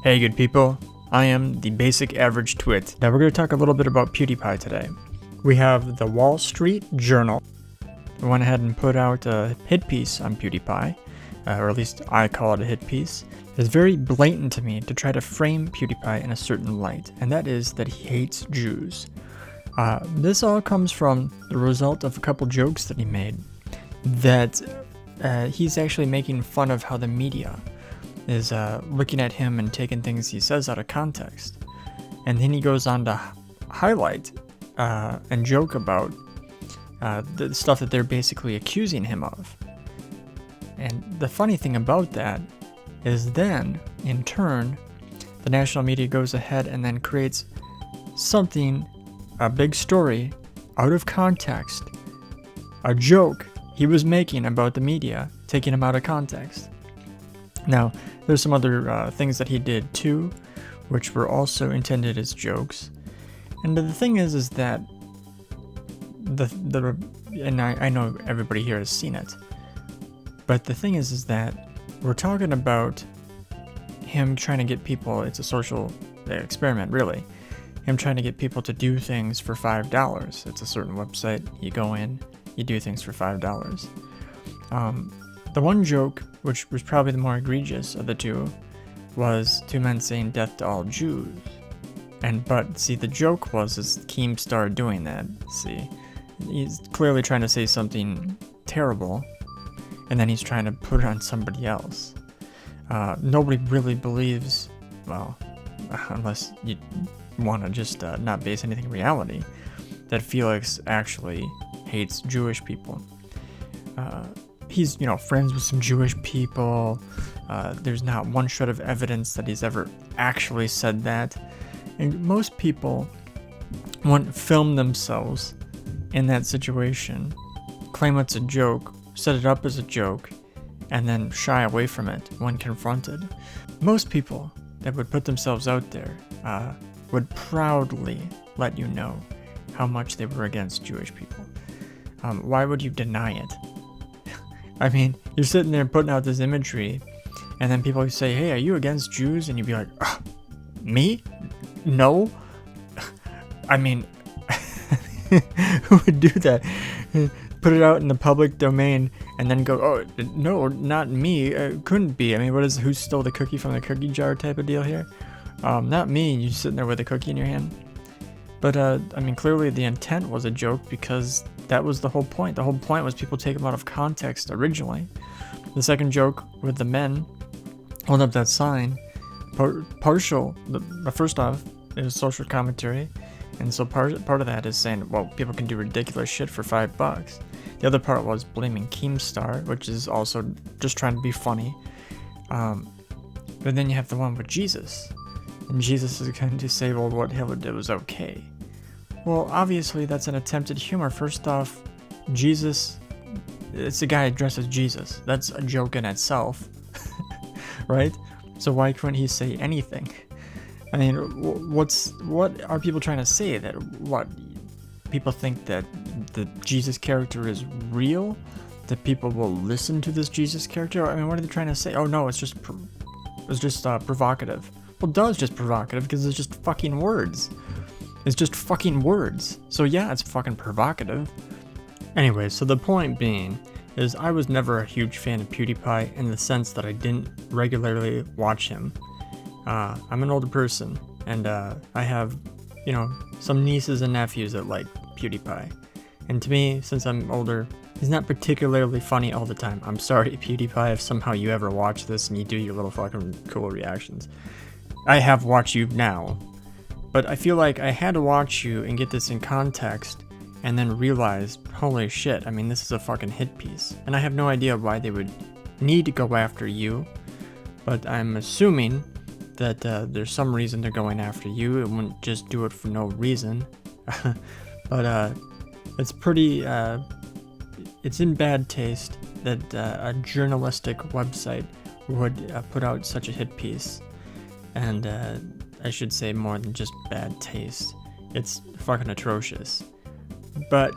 Hey good people, I am the basic average Twit. Now we're going to talk a little bit about PewDiePie today. We have the Wall Street Journal. We went ahead and put out a hit piece on PewDiePie, or at least I call it a hit piece. It's very blatant to me to try to frame PewDiePie in a certain light, and that is that he hates Jews. This all comes from the result of a couple jokes that he made, that he's actually making fun of how the media is looking at him and taking things he says out of context. And then he goes on to highlight and joke about the stuff that they're basically accusing him of. And the funny thing about that is then, in turn, the national media goes ahead and then creates something, a big story, out of context, a joke he was making about the media, taking him out of context. Now, there's some other things that he did too, which were also intended as jokes. And the thing is that and I know everybody here has seen it, but the thing is that we're talking about him trying to get people, it's a social experiment really, him trying to get people to do things for $5. It's a certain website, you go in, you do things for $5. The one joke, which was probably the more egregious of the two, was two men saying death to all Jews. But see, the joke was Kjellberg doing that. See, he's clearly trying to say something terrible, and then he's trying to put it on somebody else. Nobody really believes, well, unless you want to just not base anything in reality, that Felix actually hates Jewish people. He's, friends with some Jewish people. There's not one shred of evidence that he's ever actually said that. And most people wouldn't film themselves in that situation, claim it's a joke, set it up as a joke, and then shy away from it when confronted. Most people that would put themselves out there would proudly let you know how much they were against Jewish people. Why would you deny it? I mean, you're sitting there putting out this imagery, and then people say, hey, are you against Jews? And you'd be like, me? No? I mean, who would do that? Put it out in the public domain, and then go, oh, no, not me. It couldn't be. I mean, who stole the cookie from the cookie jar type of deal here? Not me. You're sitting there with a cookie in your hand. But, I mean, clearly the intent was a joke because that was the whole point. The whole point was people take them out of context originally. The second joke with the men holding up that sign, partial, first off, it was social commentary, and so part of that is saying, well, people can do ridiculous shit for $5. The other part was blaming Kjellberg, which is also just trying to be funny. But then you have the one with Jesus, and Jesus is going to say, well, what Hitler did was okay. Well, obviously that's an attempt at humor. First off, Jesus, it's a guy dressed as Jesus. That's a joke in itself, right? So why couldn't he say anything? I mean, what are people trying to say? That what people think that the Jesus character is real? That people will listen to this Jesus character? I mean, what are they trying to say? Oh no, it's just provocative. Well, duh, it's just provocative because it's just fucking words. It's just fucking words. So yeah, it's fucking provocative. Anyway, so the point being is I was never a huge fan of PewDiePie in the sense that I didn't regularly watch him. I'm an older person, and I have, some nieces and nephews that like PewDiePie. And to me, since I'm older, he's not particularly funny all the time. I'm sorry, PewDiePie, if somehow you ever watch this and you do your little fucking cool reactions. I have watched you now. But I feel like I had to watch you and get this in context and then realize, holy shit, I mean, this is a fucking hit piece. And I have no idea why they would need to go after you, but I'm assuming that there's some reason they're going after you. It wouldn't just do it for no reason. But it's pretty, it's in bad taste that a journalistic website would put out such a hit piece. And I should say more than just bad taste. It's fucking atrocious. But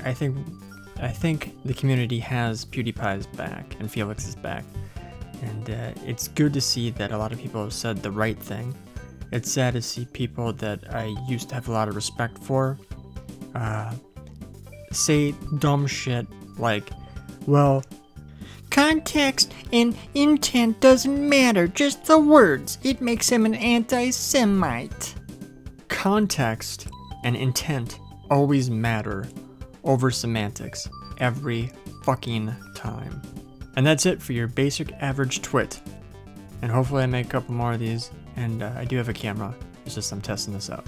I think the community has PewDiePie's back and Felix's back. And it's good to see that a lot of people have said the right thing. It's sad to see people that I used to have a lot of respect for say dumb shit like, well, context and intent doesn't matter, just the words. It makes him an anti-Semite. Context and intent always matter over semantics every fucking time. And that's it for your basic average twit. And hopefully I make a couple more of these, and I do have a camera. It's just I'm testing this out.